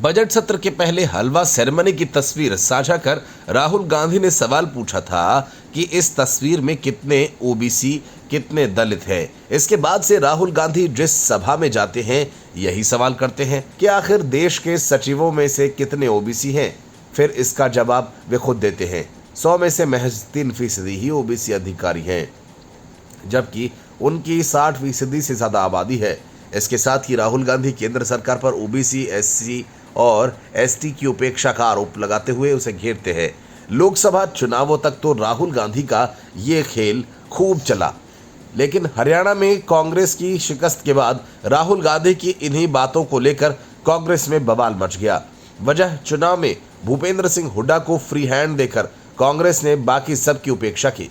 Budget सत्र के पहले हलवा सेरेमनी की तस्वीर साझा कर राहुल गांधी ने सवाल पूछा था कि इस तस्वीर में कितने ओबीसी, कितने दलित हैं। इसके बाद से राहुल गांधी जिस सभा में जाते हैं यही सवाल करते हैं कि आखिर देश के सचिवों में से कितने ओबीसी हैं। फिर इसका जवाब वे खुद देते हैं, 100 में से महज 3% ही ओबीसी अधिकारी हैं, जबकि उनकी 60% से ज्यादा आबादी है। इसके साथ ही राहुल गांधी केंद्र सरकार पर ओबीसी, एससी और एसटी की उपेक्षा का आरोप लगाते हुए उसे घेरते हैं। लोकसभा चुनावों तक तो राहुल गांधी का ये खेल खूब चला, लेकिन हरियाणा में कांग्रेस की शिकस्त के बाद राहुल गांधी की इन्हीं बातों को लेकर कांग्रेस में बवाल मच गया। वजह चुनाव में भूपेंद्र सिंह हुड्डा को फ्री हैंड देकर कांग्रेस ने बाकी सब की उपेक्षा की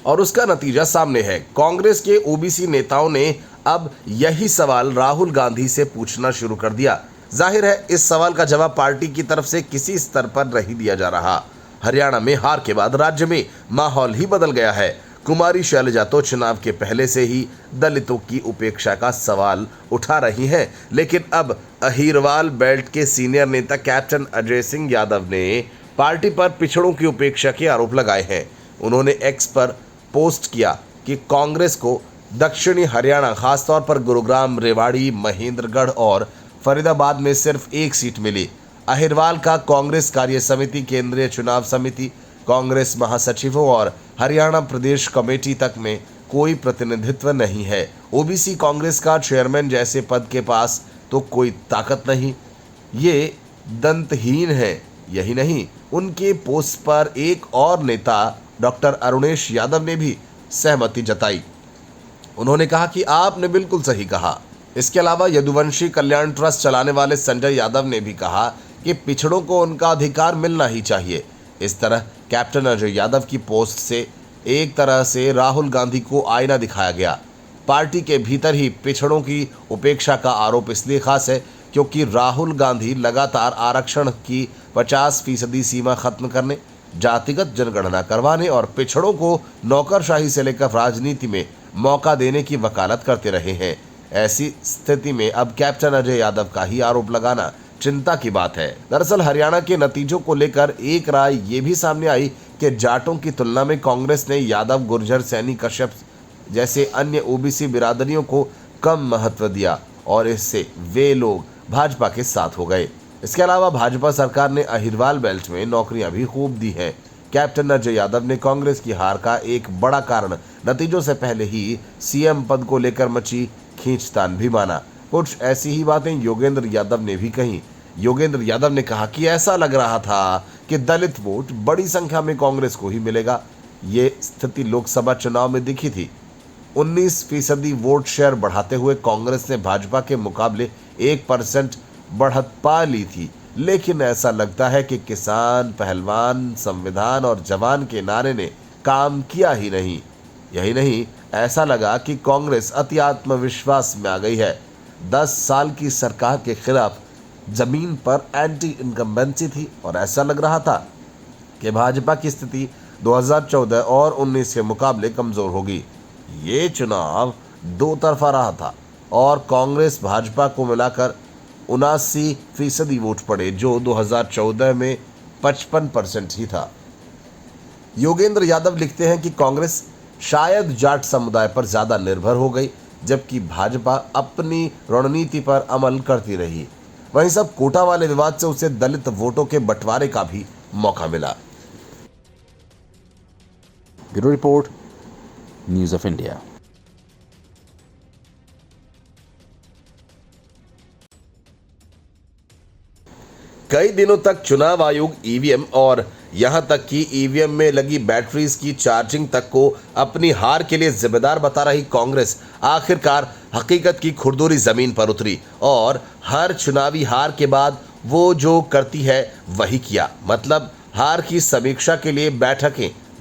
और उसका नतीजा सामने है। कांग्रेस के ओबीसी नेताओं ने अब यही सवाल राहुल गांधी से पूछना शुरू कर दिया। जाहिर है इस सवाल का जवाब पार्टी की तरफ से किसी स्तर पर नहीं दिया जा रहा। हरियाणा में हार के बाद राज्य में माहौल ही बदल गया है। कुमारी शैलजा तो चुनाव के पहले से ही दलितों की उपेक्षा का सवाल उठा रही हैं, लेकिन अब अहीरवाल बेल्ट के सीनियर नेता कैप्टन अजय सिंह यादव ने पार्टी पर पिछड़ों की उपेक्षा के आरोप लगाए हैं। उन्होंने एक्स पर पोस्ट किया कि कांग्रेस को दक्षिणी हरियाणा, खासतौर पर गुरुग्राम, रेवाड़ी, महेंद्रगढ़ और फरीदाबाद में सिर्फ एक सीट मिली। अहिरवाल का कांग्रेस कार्य समिति, केंद्रीय चुनाव समिति, कांग्रेस महासचिवों और हरियाणा प्रदेश कमेटी तक में कोई प्रतिनिधित्व नहीं है। ओबीसी कांग्रेस का चेयरमैन जैसे पद के पास तो कोई ताकत नहीं, ये दंतहीन है। यही नहीं, उनके पोस्ट पर एक और नेता डॉक्टर अरुणेश यादव ने भी सहमति जताई। उन्होंने कहा कि आपने बिल्कुल सही कहा। इसके अलावा यदुवंशी कल्याण ट्रस्ट चलाने वाले संजय यादव ने भी कहा कि पिछड़ों को उनका अधिकार मिलना ही चाहिए। इस तरह कैप्टन अजय यादव की पोस्ट से एक तरह से राहुल गांधी को आईना दिखाया गया। पार्टी के भीतर ही पिछड़ों की उपेक्षा का आरोप इसलिए खास है क्योंकि राहुल गांधी लगातार आरक्षण की 50% सीमा खत्म करने, जातिगत जनगणना करवाने और पिछड़ों को नौकरशाही से लेकर राजनीति में मौका देने की वकालत करते रहे हैं। ऐसी स्थिति में अब कैप्टन अजय यादव का ही आरोप लगाना चिंता की बात है। दरअसल हरियाणा के नतीजों को लेकर एक राय ये भी सामने आई कि जाटों की तुलना में कांग्रेस ने यादव, गुर्जर, सैनी, कश्यप जैसे अन्य ओबीसी बिरादरियों को कम महत्व दिया और इससे वे लोग भाजपा के साथ हो गए। इसके अलावा भाजपा सरकार ने अहिरवाल बेल्ट में नौकरियां भी खूब दी हैं। कैप्टन अजय यादव ने कांग्रेस की हार का एक बड़ा कारण नतीजों से पहले ही सीएम पद को लेकर मची खींचतान भी माना। कुछ ऐसी ही बातें योगेंद्र यादव ने भी कही। योगेंद्र यादव ने कहा कि ऐसा लग रहा था कि दलित वोट बड़ी संख्या में कांग्रेस को ही मिलेगा। ये स्थिति लोकसभा चुनाव में दिखी थी। 19% वोट शेयर बढ़ाते हुए कांग्रेस ने भाजपा के मुकाबले 1% बढ़त पा ली थी, लेकिन ऐसा लगता है कि किसान, पहलवान, संविधान और जवान के नारे ने काम किया ही नहीं। यही नहीं, ऐसा लगा कि कांग्रेस अति आत्मविश्वास में आ गई है। 10 साल की सरकार के खिलाफ जमीन पर एंटी इनकम्बेंसी थी और ऐसा लग रहा था कि भाजपा की स्थिति 2014 और 19 के मुकाबले कमजोर होगी। ये चुनाव दो तरफा रहा था और कांग्रेस भाजपा को मिलाकर 79% वोट पड़े, जो 2014 में 55% ही था। योगेंद्र यादव लिखते हैं कि कांग्रेस शायद जाट समुदाय पर ज्यादा निर्भर हो गई, जबकि भाजपा अपनी रणनीति पर अमल करती रही। वहीं सब कोटा वाले विवाद से उसे दलित वोटों के बंटवारे का भी मौका मिला। Bureau report, news of India. कई दिनों तक चुनाव आयोग ईवीएम और यहां तक कि ईवीएम में लगी बैटरीज की चार्जिंग तक को अपनी हार के लिए जिम्मेदार बता रही कांग्रेस आखिरकार हकीकत की खुरदुरी जमीन पर उतरी और हर चुनावी हार के बाद वो जो करती है वही किया। मतलब हार की समीक्षा के लिए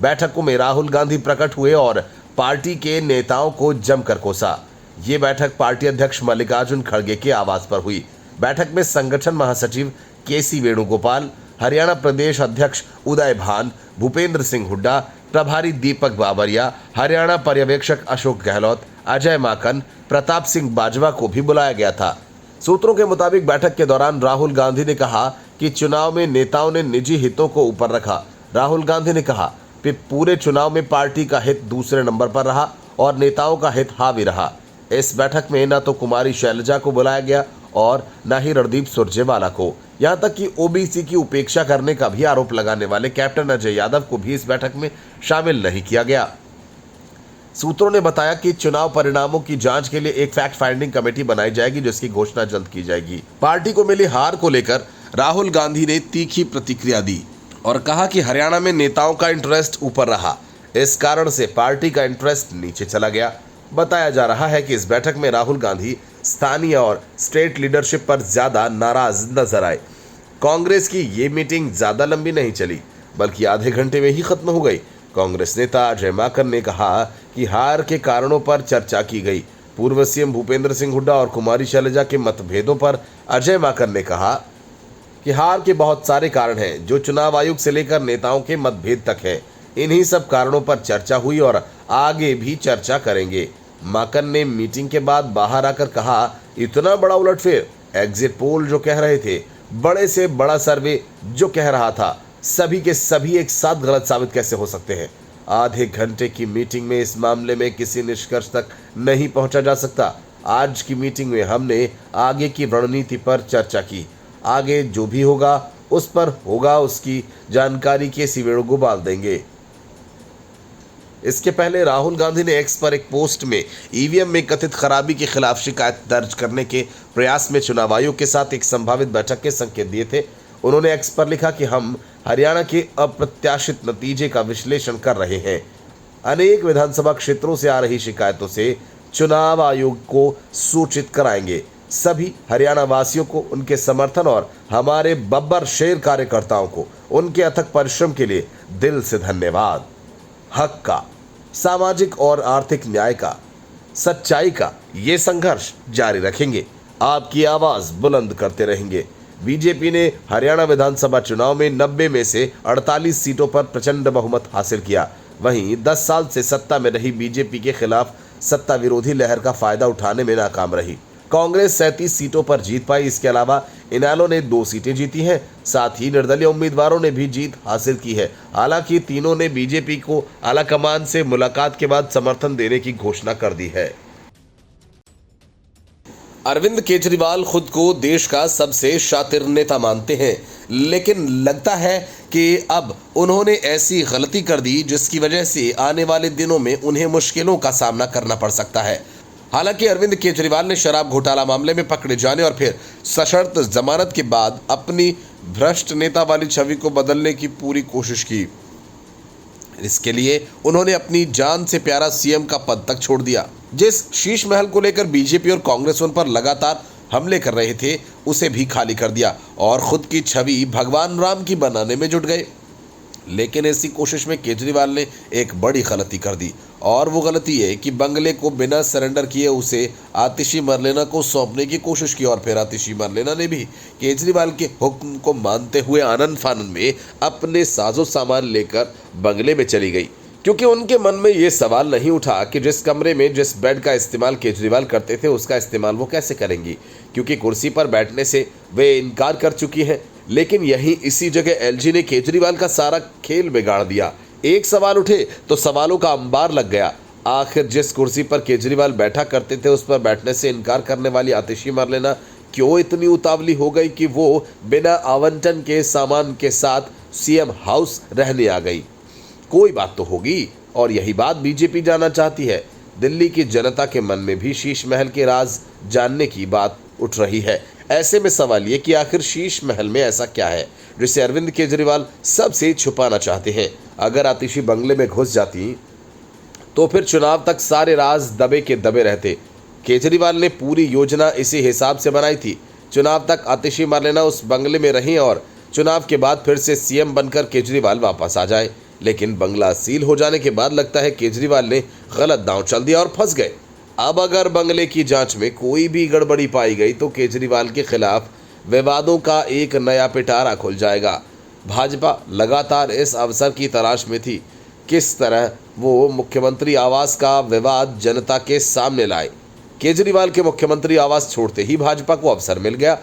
बैठकों में राहुल गांधी प्रकट हुए और पार्टी के नेताओं को जमकर कोसा। ये बैठक पार्टी अध्यक्ष मल्लिकार्जुन खड़गे के आवास पर हुई। बैठक में संगठन महासचिव केसी वेणुगोपाल, हरियाणा प्रदेश अध्यक्ष उदय भान, भूपेंद्र सिंह हुड्डा, प्रभारी दीपक बाबरिया, हरियाणा पर्यवेक्षक अशोक गहलोत, अजय माकन, प्रताप सिंह बाजवा को भी बुलाया गया था। सूत्रों के मुताबिक बैठक के दौरान राहुल गांधी ने कहा कि चुनाव में नेताओं ने निजी हितों को ऊपर रखा। राहुल गांधी ने कहा कि पूरे चुनाव में पार्टी का हित दूसरे नंबर पर रहा और नेताओं का हित हावी रहा। इस बैठक में न तो कुमारी शैलजा को बुलाया गया और न ही रणदीप सुरजेवाला को। यहां तक कि ओबीसी की उपेक्षा करने का भी आरोप लगाने वाले कैप्टन अजय यादव को भी इस बैठक में शामिल नहीं किया गया। सूत्रों ने बताया कि चुनाव परिणामों की जांच के लिए एक फैक्ट फाइंडिंग कमेटी बनाई जाएगी, जिसकी घोषणा जल्द की जाएगी। पार्टी को मिली हार को लेकर राहुल गांधी ने तीखी प्रतिक्रिया दी और कहा कि हरियाणा में नेताओं का इंटरेस्ट ऊपर रहा, इस कारण से पार्टी का इंटरेस्ट नीचे चला गया। बताया जा रहा है कि इस बैठक में राहुल गांधी स्थानीय और स्टेट लीडरशिप पर ज्यादा नाराज नजर आए। कांग्रेस की ये मीटिंग ज्यादा लंबी नहीं चली, बल्कि आधे घंटे में ही खत्म हो गई। कांग्रेस नेता अजय माकन ने कहा कि हार के कारणों पर चर्चा की गई। पूर्व सीएम भूपेंद्र सिंह हुड्डा और कुमारी शैलजा के मतभेदों पर अजय माकन ने कहा कि हार के बहुत सारे कारण हैं, जो चुनाव आयोग से लेकर नेताओं के मतभेद तक है। इन्हीं सब कारणों पर चर्चा हुई और आगे भी चर्चा करेंगे। माकन ने मीटिंग के बाद बाहर आकर कहा, इतना बड़ा उलटफेर, एग्जिट पोल जो कह रहे थे, बड़े से बड़ा सर्वे जो कह रहा था, सभी के सभी एक साथ गलत साबित कैसे हो सकते हैं। आधे घंटे की मीटिंग में इस मामले में किसी निष्कर्ष तक नहीं पहुंचा जा सकता। आज की मीटिंग में हमने आगे की रणनीति पर चर्चा की। आगे जो भी होगा उस पर होगा, उसकी जानकारी केसी वेणुगोपाल देंगे। इसके पहले राहुल गांधी ने एक्स पर एक पोस्ट में ईवीएम में कथित खराबी के खिलाफ शिकायत दर्ज करने के प्रयास में चुनाव आयोग के साथ एक संभावित बैठक के संकेत दिए थे। उन्होंने एक्स पर लिखा कि हम हरियाणा के अप्रत्याशित नतीजे का विश्लेषण कर रहे हैं। अनेक विधानसभा क्षेत्रों से आ रही शिकायतों से चुनाव आयोग को सूचित कराएंगे। सभी हरियाणा वासियों को उनके समर्थन और हमारे बब्बर शेर कार्यकर्ताओं को उनके अथक परिश्रम के लिए दिल से धन्यवाद। हक का, सामाजिक और आर्थिक न्याय का, सच्चाई का ये संघर्ष जारी रखेंगे। आपकी आवाज बुलंद करते रहेंगे। बीजेपी ने हरियाणा विधानसभा चुनाव में 90 में से 48 सीटों पर प्रचंड बहुमत हासिल किया। वहीं 10 साल से सत्ता में रही बीजेपी के खिलाफ सत्ता विरोधी लहर का फायदा उठाने में नाकाम रही। कांग्रेस 37 सीटों पर जीत पाई। इसके अलावा इनेलो ने 2 सीटें जीती हैं। साथ ही निर्दलीय उम्मीदवारों ने भी जीत हासिल की है। हालांकि तीनों ने बीजेपी को आलाकमान से मुलाकात के बाद समर्थन देने की घोषणा कर दी है। अरविंद केजरीवाल खुद को देश का सबसे शातिर नेता मानते हैं, लेकिन लगता है कि अब उन्होंने ऐसी गलती कर दी जिसकी वजह से आने वाले दिनों में उन्हें मुश्किलों का सामना करना पड़ सकता है। हालांकि अरविंद केजरीवाल ने शराब घोटाला मामले में पकड़े जाने और फिर सशर्त जमानत के बाद अपनी भ्रष्ट नेता वाली छवि को बदलने की पूरी कोशिश की। इसके लिए उन्होंने अपनी जान से प्यारा सीएम का पद तक छोड़ दिया। जिस शीश महल को लेकर बीजेपी और कांग्रेस उन पर लगातार हमले कर रहे थे, उसे भी खाली कर दिया और खुद की छवि भगवान राम की बनाने में जुट गए। लेकिन ऐसी कोशिश में केजरीवाल ने एक बड़ी गलती कर दी और वो गलती है कि बंगले को बिना सरेंडर किए उसे आतिशी मरलेना को सौंपने की कोशिश की और फिर आतिशी मरलेना ने भी केजरीवाल के हुक्म को मानते हुए आनंद फानंद में अपने साजो सामान लेकर बंगले में चली गई, क्योंकि उनके मन में ये सवाल नहीं उठा कि जिस कमरे में जिस बेड का इस्तेमाल केजरीवाल करते थे उसका इस्तेमाल वो कैसे करेंगी, क्योंकि कुर्सी पर बैठने से वे इनकार कर चुकी हैं। लेकिन यही इसी जगह एलजी ने केजरीवाल का सारा खेल बिगाड़ दिया। एक सवाल उठे तो सवालों का अंबार लग गया। आखिर जिस कुर्सी पर केजरीवाल बैठा करते थे उस पर बैठने से इनकार करने वाली आतिशी मरलेना क्यों इतनी उतावली हो गई कि वो बिना आवंटन के सामान के साथ सीएम हाउस रहने आ गई? कोई बात तो होगी, और यही बात बीजेपी जानना चाहती है। दिल्ली की जनता के मन में भी शीश महल के राज जानने की बात उठ रही है। ऐसे में सवाल ये कि आखिर शीश महल में ऐसा क्या है जिसे अरविंद केजरीवाल सबसे छुपाना चाहते हैं। अगर आतिशी बंगले में घुस जाती तो फिर चुनाव तक सारे राज दबे के दबे रहते। केजरीवाल ने पूरी योजना इसी हिसाब से बनाई थी। चुनाव तक आतिशी मरलेना उस बंगले में रही और चुनाव के बाद फिर से सीएम बनकर केजरीवाल वापस आ जाए। लेकिन बंगला सील हो जाने के बाद लगता है केजरीवाल ने गलत दांव चल दिया और फंस गए। अब अगर बंगले की जांच में कोई भी गड़बड़ी पाई गई तो केजरीवाल के खिलाफ विवादों का एक नया पिटारा खुल जाएगा। भाजपा लगातार इस अवसर की तलाश में थी, किस तरह वो मुख्यमंत्री आवास का विवाद जनता के सामने लाए। केजरीवाल के मुख्यमंत्री आवास छोड़ते ही भाजपा को अवसर मिल गया।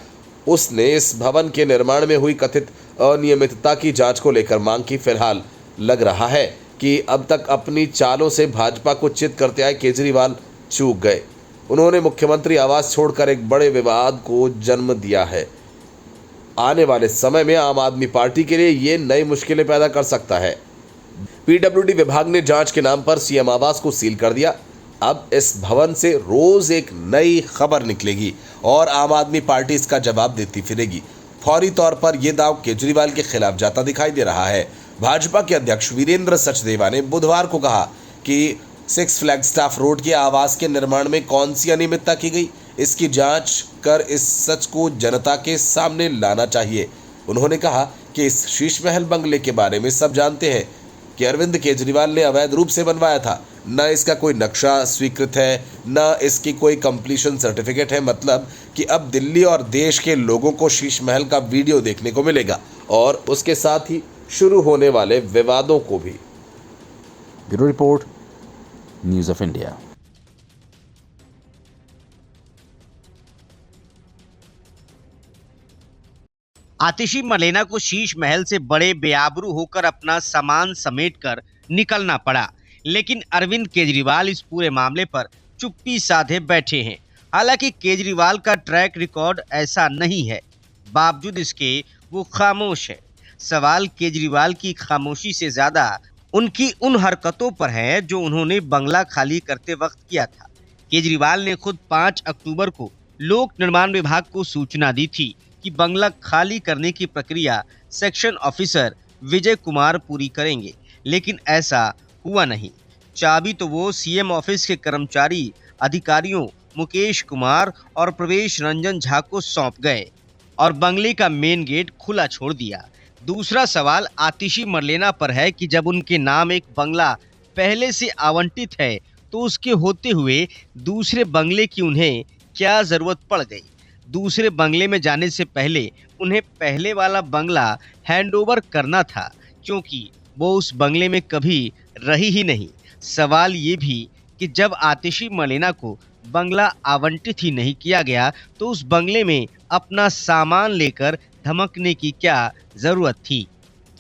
उसने इस भवन के निर्माण में हुई कथित अनियमितता की जांच को लेकर मांग की। फिलहाल लग रहा है कि अब तक अपनी चालों से भाजपा को चित करते आए केजरीवाल चूक गए। उन्होंने मुख्यमंत्री आवास छोड़कर एक बड़े विवाद को जन्म दिया है। आने वाले समय में आम आदमी पार्टी के लिए ये नई मुश्किलें पैदा कर सकता है। पीडब्ल्यूडी विभाग ने जांच के नाम पर सीएम आवास को सील कर दिया। अब इस भवन से रोज एक नई खबर निकलेगी और आम आदमी पार्टी इसका जवाब देती फिरेगी। फौरी तौर पर यह दांव केजरीवाल के खिलाफ जाता दिखाई दे रहा है। भाजपा के अध्यक्ष वीरेंद्र सचदेवा ने बुधवार को कहा कि सिक्स फ्लैगस्टाफ रोड के आवास के निर्माण में कौन सी अनियमितता की गई, इसकी जांच कर इस सच को जनता के सामने लाना चाहिए। उन्होंने कहा कि इस शीश महल बंगले के बारे में सब जानते हैं कि अरविंद केजरीवाल ने अवैध रूप से बनवाया था। न इसका कोई नक्शा स्वीकृत है, न इसकी कोई कंप्लीशन सर्टिफिकेट है। मतलब कि अब दिल्ली और देश के लोगों को शीश महल का वीडियो देखने को मिलेगा और उसके साथ ही शुरू होने वाले विवादों को भी। Bureau report, news of India. Atishi Marlena को शीश महल से बड़े बेआबरू होकर अपना सामान समेटकर निकलना पड़ा, लेकिन अरविंद केजरीवाल इस पूरे मामले पर चुप्पी साधे बैठे हैं। हालांकि केजरीवाल का ट्रैक रिकॉर्ड ऐसा नहीं है, बावजूद इसके वो खामोश है। सवाल केजरीवाल की खामोशी से ज्यादा उनकी उन हरकतों पर है जो उन्होंने बंगला खाली करते वक्त किया था। केजरीवाल ने खुद 5 अक्टूबर को लोक निर्माण विभाग को सूचना दी थी कि बंगला खाली करने की प्रक्रिया सेक्शन ऑफिसर विजय कुमार पूरी करेंगे, लेकिन ऐसा हुआ नहीं। चाबी तो वो सीएम ऑफिस के कर्मचारी अधिकारियों मुकेश कुमार और प्रवेश रंजन झा को सौंप गए और बंगले का मेन गेट खुला छोड़ दिया। दूसरा सवाल आतिशी मरलेना पर है कि जब उनके नाम एक बंगला पहले से आवंटित है तो उसके होते हुए दूसरे बंगले की उन्हें क्या जरूरत पड़ गई। दूसरे बंगले में जाने से पहले उन्हें पहले वाला बंगला हैंडओवर करना था, क्योंकि वो उस बंगले में कभी रही ही नहीं। सवाल ये भी कि जब आतिशी मलेना को बंगला आवंटित ही नहीं किया गया तो उस बंगले में अपना सामान लेकर धमकने की क्या जरूरत थी।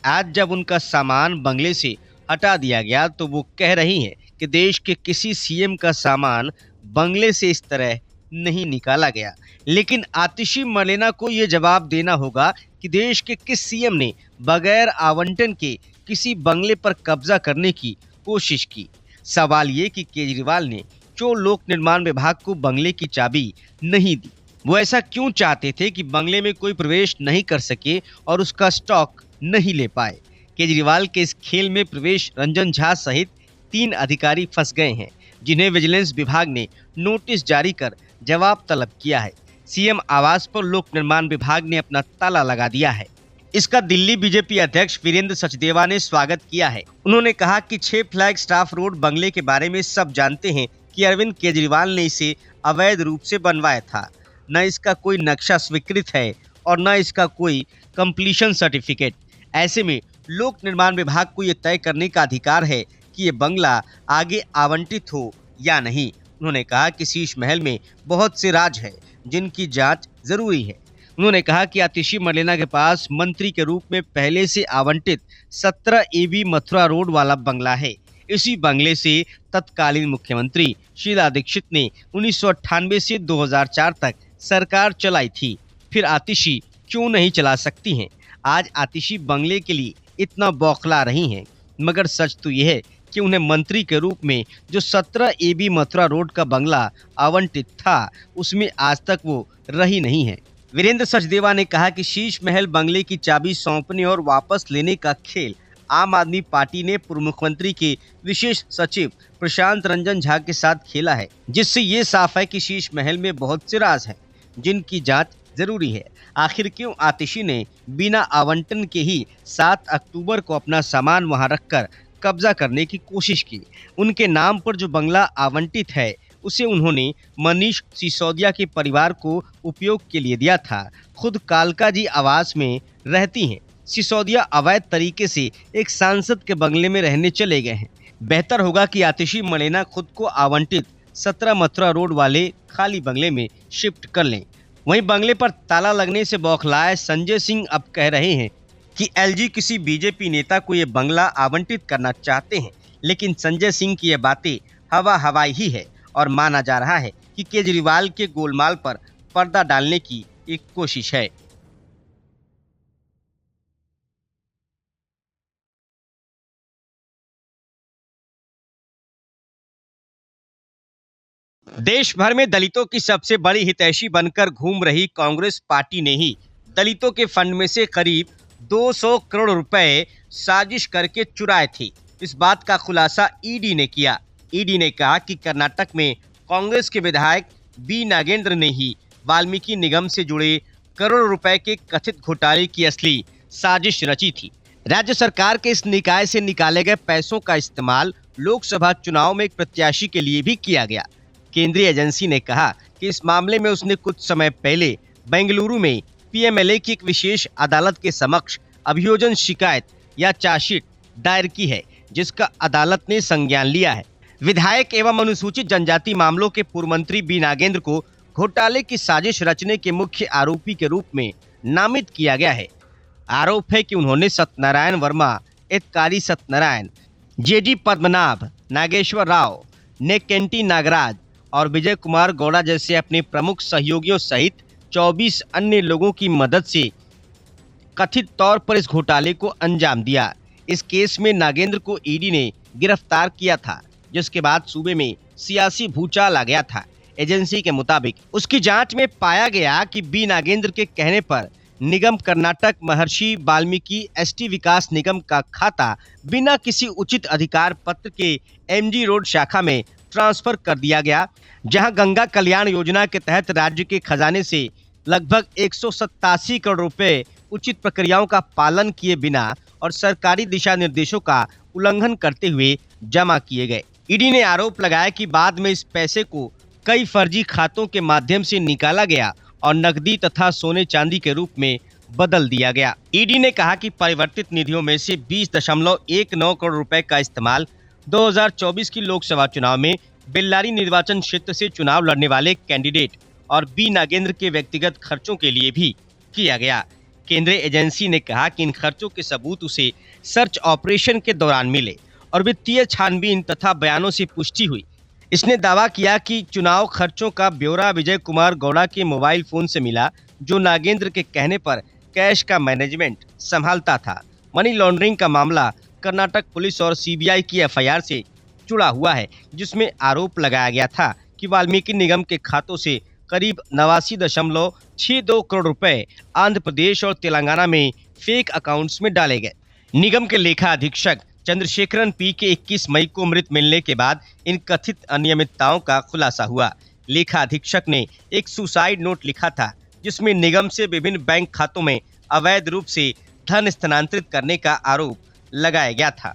आज जब उनका सामान बंगले से हटा दिया गया तो वो कह रही हैं कि देश के किसी सीएम का सामान बंगले से इस तरह नहीं निकाला गया। लेकिन आतिशी मलेना को ये जवाब देना होगा कि देश के किस सीएम ने बगैर आवंटन के किसी बंगले पर कब्जा करने की कोशिश की। सवाल ये कि केजरीवाल ने क्यों लोक निर्माण विभाग को बंगले की चाबी नहीं दी। वो ऐसा क्यों चाहते थे कि बंगले में कोई प्रवेश नहीं कर सके और उसका स्टॉक नहीं ले पाए। केजरीवाल के इस खेल में प्रवेश रंजन झा सहित 3 अधिकारी फंस गए हैं, जिन्हें विजिलेंस विभाग ने नोटिस जारी कर जवाब तलब किया है। सीएम आवास पर लोक निर्माण विभाग ने अपना ताला लगा दिया है। इसका दिल्ली बीजेपी अध्यक्ष वीरेंद्र सचदेवा ने स्वागत किया है। उन्होंने कहा कि 6 फ्लैग स्टाफ रोड बंगले के बारे में सब जानते हैं कि अरविंद केजरीवाल ने इसे अवैध रूप से बनवाया था। न इसका कोई नक्शा स्वीकृत है और न इसका कोई कंप्लीशन सर्टिफिकेट। ऐसे में लोक निर्माण विभाग को यह तय करने का अधिकार है कि ये बंगला आगे आवंटित हो या नहीं। उन्होंने कहा कि शीश महल में बहुत से राज है जिनकी जांच जरूरी है। उन्होंने कहा कि आतिशी मलेना के पास मंत्री के रूप में पहले से आवंटित 17 AB मथुरा रोड वाला बंगला है। इसी बंगले से तत्कालीन मुख्यमंत्री शीला दीक्षित ने 1998 से 2004 तक सरकार चलाई थी। फिर आतिशी क्यों नहीं चला सकती हैं। आज आतिशी बंगले के लिए इतना बौखला रही हैं, मगर सच तो यह है कि उन्हें मंत्री के रूप में जो 17 AB मथुरा रोड का बंगला आवंटित था उसमें आज तक वो रही नहीं है। वीरेंद्र सचदेवा ने कहा कि शीश महल बंगले की चाबी सौंपने और वापस लेने का खेल आम आदमी पार्टी ने पूर्व मुख्यमंत्री के विशेष सचिव प्रशांत रंजन झा के साथ खेला है, जिससे ये साफ है कि शीश महल में बहुत से राज हैं जिनकी जांच जरूरी है। आखिर क्यों आतिशी ने बिना आवंटन के ही 7 अक्टूबर को अपना सामान वहां रखकर कब्जा करने की कोशिश की। उनके नाम पर जो बंगला आवंटित है उसे उन्होंने मनीष सिसोदिया के परिवार को उपयोग के लिए दिया था। खुद कालका जी आवास में रहती हैं। सिसोदिया अवैध तरीके से एक सांसद के बंगले में रहने चले गए हैं। बेहतर होगा कि आतिशी मलेना खुद को आवंटित 17 मथुरा रोड वाले खाली बंगले में शिफ्ट कर लें। वहीं बंगले पर ताला लगने से बौखलाए संजय सिंह अब कह रहे हैं कि एलजी किसी बीजेपी नेता को ये बंगला आवंटित करना चाहते हैं, लेकिन संजय सिंह की ये बातें हवाई ही है और माना जा रहा है कि केजरीवाल के गोलमाल पर पर्दा डालने की एक कोशिश है। देश भर में दलितों की सबसे बड़ी हितैषी बनकर घूम रही कांग्रेस पार्टी ने ही दलितों के फंड में से करीब 200 करोड़ रुपए साजिश करके चुराए थे। इस बात का खुलासा ईडी ने किया। ईडी ने कहा कि कर्नाटक में कांग्रेस के विधायक बी नागेंद्र ने ही वाल्मीकि निगम से जुड़े करोड़ों रुपए के कथित घोटाले की असली साजिश रची थी। राज्य सरकार के इस निकाय से निकाले गए पैसों का इस्तेमाल लोकसभा चुनाव में एक प्रत्याशी के लिए भी किया गया। केंद्रीय एजेंसी ने कहा कि इस मामले में उसने कुछ समय पहले बेंगलुरु में पीएमएलए की एक विशेष अदालत के समक्ष अभियोजन शिकायत या चार्जशीट दायर की है, जिसका अदालत ने संज्ञान लिया है। विधायक एवं अनुसूचित जनजाति मामलों के पूर्व मंत्री बी नागेंद्र को घोटाले की साजिश रचने के मुख्य आरोपी के रूप में नामित किया गया है। आरोप है कि उन्होंने सत्यनारायण वर्मा, एतकारी सत्यनारायण, जेडी पद्मनाभ, नागेश्वर राव, नेकेंटी नागराज और विजय कुमार गौड़ा जैसे अपने प्रमुख सहयोगियों सहित 24 अन्य लोगों की मदद से कथित तौर पर इस घोटाले को अंजाम दिया। इस केस में नागेंद्र को ईडी ने गिरफ्तार किया था, जिसके बाद सूबे में सियासी भूचाल आ गया था। एजेंसी के मुताबिक उसकी जांच में पाया गया कि बी नागेंद्र के कहने पर निगम कर्नाटक महर्षि वाल्मीकि एसटी विकास निगम का खाता बिना किसी उचित अधिकार पत्र के एमजी रोड शाखा में ट्रांसफर कर दिया गया, जहां गंगा कल्याण योजना के तहत राज्य के खजाने से लगभग 187 करोड़ रुपए उचित प्रक्रियाओं का पालन किए बिना और सरकारी दिशा निर्देशों का उल्लंघन करते हुए जमा किए गए। ईडी ने आरोप लगाया कि बाद में इस पैसे को कई फर्जी खातों के माध्यम से निकाला गया और नकदी तथा सोने चांदी के रूप में बदल दिया गया। ईडी ने कहा कि परिवर्तित निधियों में से 20.19 करोड़ रुपए का इस्तेमाल 2024 की लोकसभा चुनाव में बेल्लारी निर्वाचन क्षेत्र से चुनाव लड़ने वाले कैंडिडेट और बी नागेंद्र के व्यक्तिगत खर्चों के लिए भी किया गया। केंद्रीय एजेंसी ने कहा कि इन खर्चों के सबूत उसे सर्च ऑपरेशन के दौरान मिले और वित्तीय छानबीन तथा बयानों से पुष्टि हुई। इसने दावा किया कि चुनाव खर्चों का ब्यौरा विजय कुमार गौड़ा के मोबाइल फोन से मिला, जो नागेंद्र के कहने पर कैश का मैनेजमेंट संभालता था। मनी लॉन्ड्रिंग का मामला कर्नाटक पुलिस और सीबीआई की एफआईआर से जुड़ा हुआ है, जिसमें आरोप लगाया गया था कि वाल्मीकि निगम के खातों से करीब 89.62 करोड़ रुपए आंध्र प्रदेश और तेलंगाना में फेक अकाउंट्स में डाले गए। निगम के लेखा अधीक्षक चंद्रशेखरन पी के 21 मई को मृत मिलने के बाद इन कथित अनियमितताओं का खुलासा हुआ। लेखा अधीक्षक ने एक सुसाइड नोट लिखा था, जिसमें निगम से विभिन्न बैंक खातों में अवैध रूप से धन स्थानांतरित करने का आरोप लगाया गया था।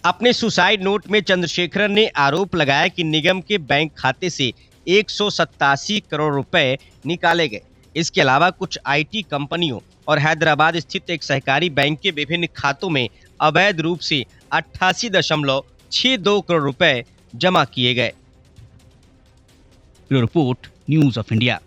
अपने सुसाइड नोट में चंद्रशेखरन ने आरोप लगाया कि निगम के बैंक खाते से 187 करोड़ रुपए निकाले गए। इसके अलावा कुछ आईटी कंपनियों और हैदराबाद स्थित एक सहकारी बैंक के विभिन्न खातों में अवैध रूप से 88.62 करोड़ रुपए जमा किए गए। Report news of India.